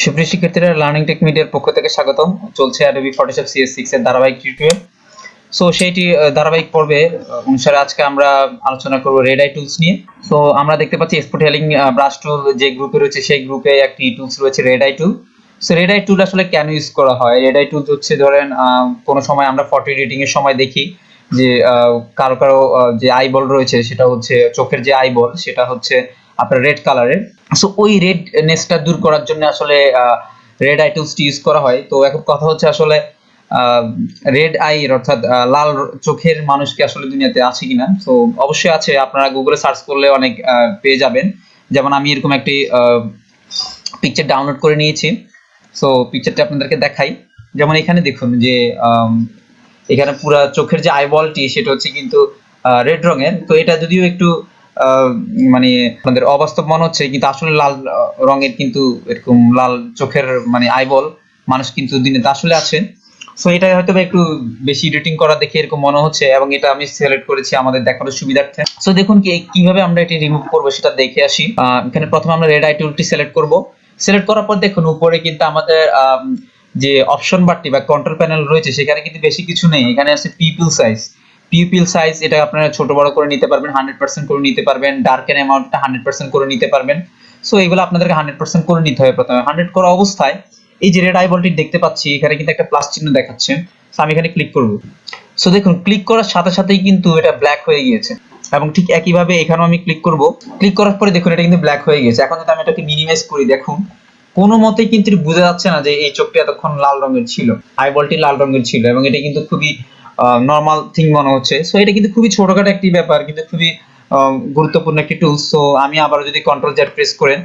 সুপ্রিয় শিক্ষার্থীরা, learning take মিডিয়ার পক্ষ থেকে স্বাগতম। চলছে Adobe Photoshop CS6 এর ধারাবাহিক টিউটোরিয়াল। সো সেইটি ধারাবাহিক পর্বে অনুসারে আজকে আমরা আলোচনা করব রেড আই টুলস নিয়ে। সো আমরা দেখতে পাচ্ছি স্পোর্টেলিং ব্রাশ টুল যে গ্রুপে রয়েছে সেই গ্রুপে একটি টুলস রয়েছে রেড আই টুল। সো রেড আই টুল আসলে কেন ইউজ করা হয়? রেড আই টুল হচ্ছে ধরেন কোনো সময় আমরা ফটো এডিটিং এর সময় দেখি যে কারো কারো যে আইবল রয়েছে সেটা হচ্ছে চোখের যে আইবল সেটা হচ্ছে আপনার রেড কালারের। সো ওই রেডনেসটা দূর করার জন্য আসলে রেড আই টুলসটি ইউজ করা হয়। তো এখন কথা হচ্ছে আসলে রেড আই অর্থাৎ লাল চোখের মানুষ কি আসলে দুনিয়াতে আছে কিনা? তো অবশ্যই আছে, আপনারা গুগলে সার্চ করলে অনেক পেয়ে যাবেন। যেমন আমি এরকম একটি পিকচার ডাউনলোড করে নিয়েছি। সো পিকচারটা আপনাদেরকে দেখাই। যেমন এখানে দেখুন যে এখানে পুরো চোখের যে আইবলটি সেটা হচ্ছে কিন্তু রেড রঙের। তো এটা যদিও একটু মানে আপনাদের অবাস্তব মনে হচ্ছে, কিন্তু আসলে লাল রঙের কিন্তু এরকম লাল চোখের মানে আইবল মানুষ কিন্তু দুনিয়াতে আসলে আছে। সো এটা হয়তো একটু বেশি এডিটিং করা দেখে এরকম মনে হচ্ছে, এবং এটা আমি সিলেক্ট করেছি আমাদের দেখানোর সুবিধার্থে। সো দেখুন কিভাবে আমরা এটি রিমুভ করব সেটা দেখে আসি। এখানে প্রথমে আমরা রেড আই টুলটি সিলেক্ট করব। সিলেক্ট করার পর দেখুন উপরে কিন্তু আমাদের যে অপশন বারটি বা কন্ট্রোল প্যানেল রয়েছে সেখানে কিন্তু বেশি কিছু নেই। এখানে আছে পিপল সাইজ। পিপল সাইজ এটা আপনারা ছোট বড় করে নিতে পারবেন, 100% করে নিতে পারবেন। ডার্কেন অ্যামাউন্টটা 100% করে নিতে পারবেন। সো এগুলো আপনাদেরকে 100% করে নিতে হবে। প্রথমে 100 করা অবস্থায় এই যে রেড আইবলটি দেখতে পাচ্ছি এখানে কিন্তু একটা প্লাস চিহ্ন দেখাচ্ছে। সো আমি এখানে ক্লিক করব। সো দেখুন ক্লিক করার সাথে সাথেই কিন্তু এটা ব্ল্যাক হয়ে গিয়েছে, এবং ঠিক একইভাবে এখানেও আমি ক্লিক করব। ক্লিক করার পরে দেখুন এটা কিন্তু ব্ল্যাক হয়ে গেছে। এখন যদি আমি এটাকে মিনিমাইজ করি, দেখুন কোনো মতেই কিন্তু বোঝা যাচ্ছে না যে এই চোখটা এতক্ষণ লাল রঙের ছিল, আইবলটি লাল রঙের ছিল, এবং এটা কিন্তু খুবই নরমাল থিং মনে হচ্ছে। সো এটা কিন্তু খুবই ছোটখাটো একটি ব্যাপার, কিন্তু খুবই গুরুত্বপূর্ণ একটি টুল। সো আমি আবার যদি কন্ট্রোল জেড প্রেস করে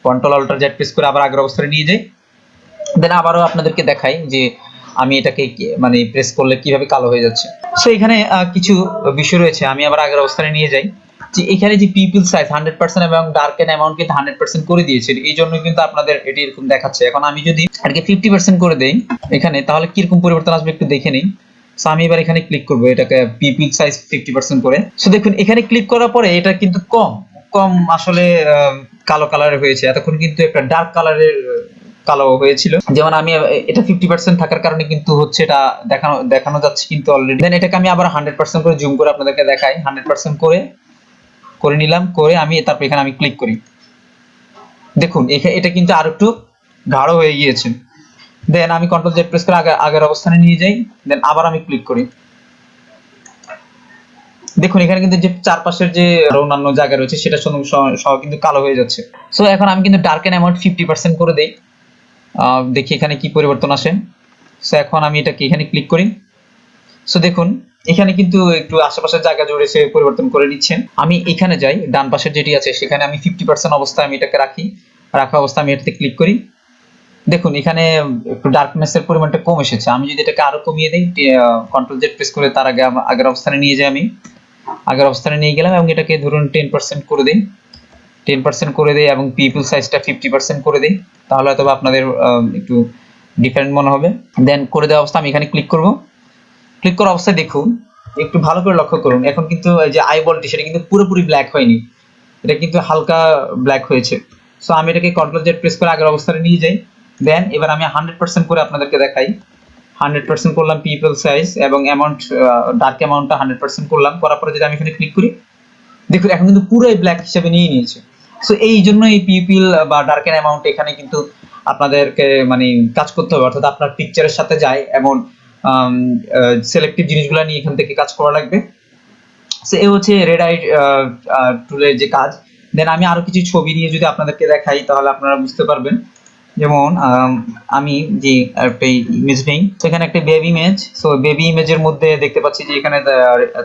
কন্ট্রোল অল্টার জেড প্রেস করে আবার আগের অবস্থায় নিয়ে যাই, দেন আবারও আপনাদেরকে দেখাই যে আমি এটাকে মানে প্রেস করলে কিভাবে কালো হয়ে যাচ্ছে। সো এখানে কিছু বিষয় রয়েছে, আমি আবার আগের অবস্থায় নিয়ে যাই। যে এখানে যে পিপল সাইজ 100% এবং ডার্কেন অ্যামাউন্ট কিন্তু 100% করে দিয়েছে, এই জন্য কিন্তু আপনাদের এটি এরকম দেখাচ্ছে। এখন আমি যদি এটাকে 50% করে দেই এখানে, তাহলে কিরকম পরিবর্তন আসবে একটু দেখে নিই। সো আমি এবার এখানে ক্লিক করব, এটাকে পিপল সাইজ 50% করে। সো দেখুন এখানে ক্লিক করার পরে এটা কিন্তু কম কম আসলে কালো কালারের হয়েছে। এতক্ষণ কিন্তু একটা ডার্ক কালারের কালো হয়েছিল। যেমন আমি এটা 50% থাকার কারণে কিন্তু হচ্ছে এটা দেখানো যাচ্ছে কিন্তু অলরেডি। দেন এটাকে আমি আবার 100% করে জুম করে আপনাদেরকে দেখাই। 100% করে নিলাম, করে আমি তারপর এখানে আমি ক্লিক করি। দেখুন এটা কিন্তু আর একটু গাঢ় হয়ে গিয়েছে। দেন আমি কন্ট্রোল জেড প্রেস করে আগের অবস্থানে নিয়ে যাই। দেন আবার আমি ক্লিক করি। দেখুন এখানে কিন্তু যে চারপাশের যে অন্যান্য জায়গা রয়েছে সেটা সহ কিন্তু কালো হয়ে যাচ্ছে। সো এখন আমি কিন্তু ডার্কেন অ্যামাউন্ট 50% করে দেই। দেখি এখানে কি পরিবর্তন আসে। সো এখন আমি এটাকে এখানে ক্লিক করি। সো দেখুন এখানে কিন্তু একটু আশেপাশের জায়গা জুড়ে সে পরিবর্তন করে নিচ্ছে। আমি এখানে যাই, ডান পাশের যেটি আছে সেখানে আমি 50% অবস্থায় আমি এটাকে রাখা অবস্থায় আমি এটাতে ক্লিক করি। দেখুন এখানে একটু ডার্কনেসের পরিমাণটা কম এসেছে। আমি যদি এটাকে আরো কমিয়ে দেই, কন্ট্রোল জেড প্রেস করে তার আগে আগের অবস্থানে নিয়ে যাই। আমি আগের অবস্থানে নিয়ে গেলাম এবং এটাকে ধরুন 10% করে দিই। 10% করে দেই এবং পিপল সাইজটা 50% করে দেই, তাহলে হয়তো আপনাদের একটু ডিফারেন্ট মনে হবে। দেন করে দেওয়া অবস্থা আমি এখানে ক্লিক করব। ক্লিক করা অবস্থায় দেখুন একটু ভালো করে লক্ষ্য করুন, এখন কিন্তু এই যে আইবলটি সেটা কিন্তু পুরোপুরি ব্ল্যাক হয়নি, এটা কিন্তু হালকা ব্ল্যাক হয়েছে। সো আমি এটাকে কন্ট্রোল জেড প্রেস করে আগের অবস্থানে নিয়ে যাই। দেন এবার আমি 100% করে আপনাদেরকে দেখাই। 100% করলাম পিপল সাইজ এবং অ্যামাউন্ট, ডার্ক অ্যামাউন্টটা 100% করলাম। করার পরে যদি আমি এখানে ক্লিক করি, দেখুন এখন কিন্তু পুরোই ব্ল্যাক হিসেবে নিয়ে নিয়েছে। সো এই জন্য এই পিপল বা ডার্কেন অ্যামাউন্ট এখানে কিন্তু আপনাদেরকে মানে কাজ করতে হবে, অর্থাৎ আপনার পিকচারের সাথে যায় এমন সিলেক্টিভ জিনিসগুলো নিয়ে এখান থেকে কাজ করা লাগবে। সো এই হচ্ছে রেড আই টুলের যে কাজ। দেন আমি আরো কিছু ছবি নিয়ে যদি আপনাদেরকে দেখাই তাহলে আপনারা বুঝতে পারবেন। যেমন আমি যে একটা ইমেজ নেই, সেখানে একটা বেবি ইমেজ। সো বেবি ইমেজের মধ্যে দেখতে পাচ্ছি যে এখানে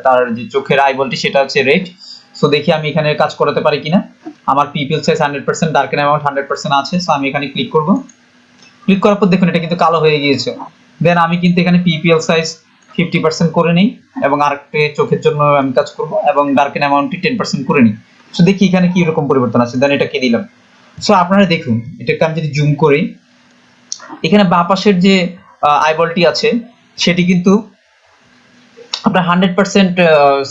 তার যে চোখের আইবলটি সেটা হচ্ছে রেড। সো দেখি আমি এখানে কাজ করাতে পারি কিনা। আমার পিপল সাইজ 100%, ডার্কেন অ্যামাউন্ট 100% আছে। সো আমি এখানে ক্লিক করব। ক্লিক করার পর দেখুন এটা কিন্তু কালো হয়ে গিয়েছে। দেন আমি কিন্তু এখানে পিপিএল সাইজ 50% করে নিই এবং আরেকটা চোখের জন্য আমি কাজ করব এবং ডার্কেন অ্যামাউন্টটি 10% করে নিই। সো দেখি এখানে কি রকম পরিবর্তন আছে। দেন এটাকে দিলাম। সো আপনারা দেখুন এটাকে আমি যদি জুম করি, এখানে বাঁ পাশের যে আইবলটি আছে সেটি কিন্তু আপনার 100%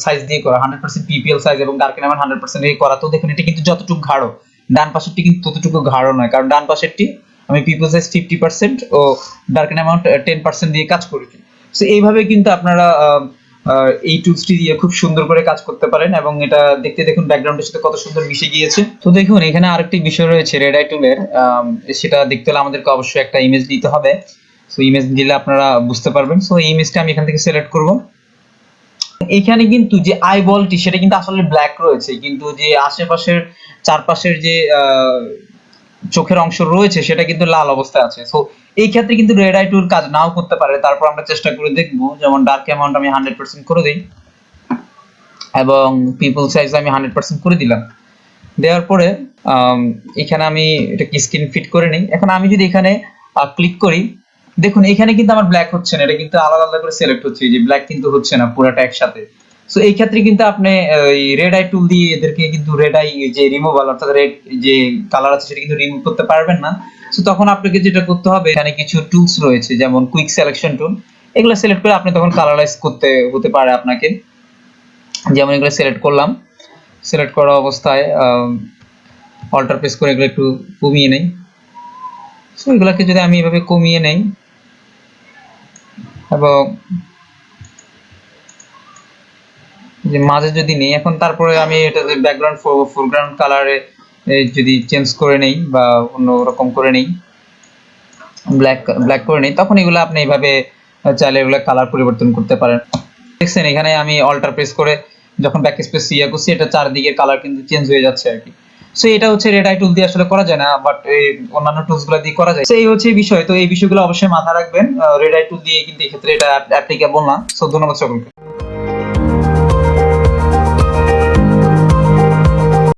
সাইজ দিয়ে করা, 100% পিপিএল সাইজ এবং ডার্কেন অ্যামাউন্ট 100% দিয়ে করা। তো দেখুন এটা কিন্তু যতটুকু গাঢ়, ডান পাশেরটি কিন্তু ততটুকু গাঢ় নয়, কারণ ডান পাশেরটি আমি পিপল সাইজ 50% ও ডার্কেন অ্যামাউন্ট 10% দিয়ে কাজ করেছি। সো এইভাবে কিন্তু আপনারা এই টুলসটি দিয়ে খুব সুন্দর করে কাজ করতে পারেন এবং এটা দেখতে দেখুন ব্যাকগ্রাউন্ডের সাথে কত সুন্দর মিশে গিয়েছে। তো দেখুন এখানে আরেকটি বিষয় রয়েছে রেড আই টুলের, সেটা দেখতে হলে আমাদেরকে অবশ্যই একটা ইমেজ নিতে হবে। সো ইমেজ দিলে আপনারা বুঝতে পারবেন। সো এই ইমেজটা আমি এখান থেকে সিলেক্ট করব। এখানে কিন্তু যে আই বলটি সেটা কিন্তু আসলে ব্ল্যাক রয়েছে, কিন্তু যে আশেপাশের চারপাশের যে চোখের অংশ রয়েছে সেটা কিন্তু লাল অবস্থায় আছে। সো এই ক্ষেত্রে কিন্তু রেড আই টুল কাজ নাও করতে পারে। তারপর আমরা চেষ্টা করে দেখব, যেমন ডার্ক অ্যামাউন্ট আমি 100% করে দেই এবং পিপল সাইজ আমি 100% করে দিলাম। দেওয়ার পরে এখানে আমি এটাকে স্ক্রিন ফিট করে নেই। এখন আমি যদি এখানে ক্লিক করি, দেখুন এখানে কিন্তু আমার ব্ল্যাক হচ্ছে না, এটা কিন্তু আলাদা আলাদা করে সিলেক্ট হচ্ছে, যে ব্ল্যাক কিন্তু হচ্ছে না পুরোটা একসাথে। সো এই ক্ষেত্রে কিন্তু আপনি এই রেড আই টুল দিয়ে এদেরকে কিন্তু রেড আই যে রিমুভাল অর্থাৎ রেড যে কালার আছে সেটা কিন্তু রিমুভ করতে পারবেন না। সো তখন আপনাকে যেটা করতে হবে, এখানে কিছু টুলস রয়েছে যেমন কুইক সিলেকশন টুল, এগুলো সিলেক্ট করে আপনি তখন কালারাইজ করতে হতে পারে আপনাকে। যেমন এগুলো সিলেক্ট করলাম, সিলেক্ট করা অবস্থায় অল্টার প্রেস করে এগুলো একটু কমিয়ে নেই। সো এগুলোকে যদি আমি এভাবে কমিয়ে নেই এবং যে মাঝে যদি নেই, এখন তারপরে আমি এটা যে ব্যাকগ্রাউন্ড ফোরগ্রাউন্ড কালারে যদি চেঞ্জ করে নেই বা অন্য রকম করে নেই, ব্ল্যাক ব্ল্যাক করে নেই, তখন এগুলো আপনি এইভাবে চাইলে এগুলো কালার পরিবর্তন করতে পারেন। দেখছেন এখানে আমি অল্টার প্রেস করে যখন ব্যাক স্পেস ইয়া করছি, এটা চারদিকে কালার কিন্তু চেঞ্জ হয়ে যাচ্ছে আর কি। সো এটা হচ্ছে রেড আই টুল দিয়ে আসলে করা যায় না, বাট এই অন্যান্য টুলস গুলো দিয়ে করা যায়। সো এই হচ্ছে বিষয়। তো এই বিষয়গুলো অবশ্যই মাথায় রাখবেন, রেড আই টুল দিয়ে কিন্তু এই ক্ষেত্রে এটা অ্যাপ্লিকেবল না। সো ধন্যবাদ সকলকে।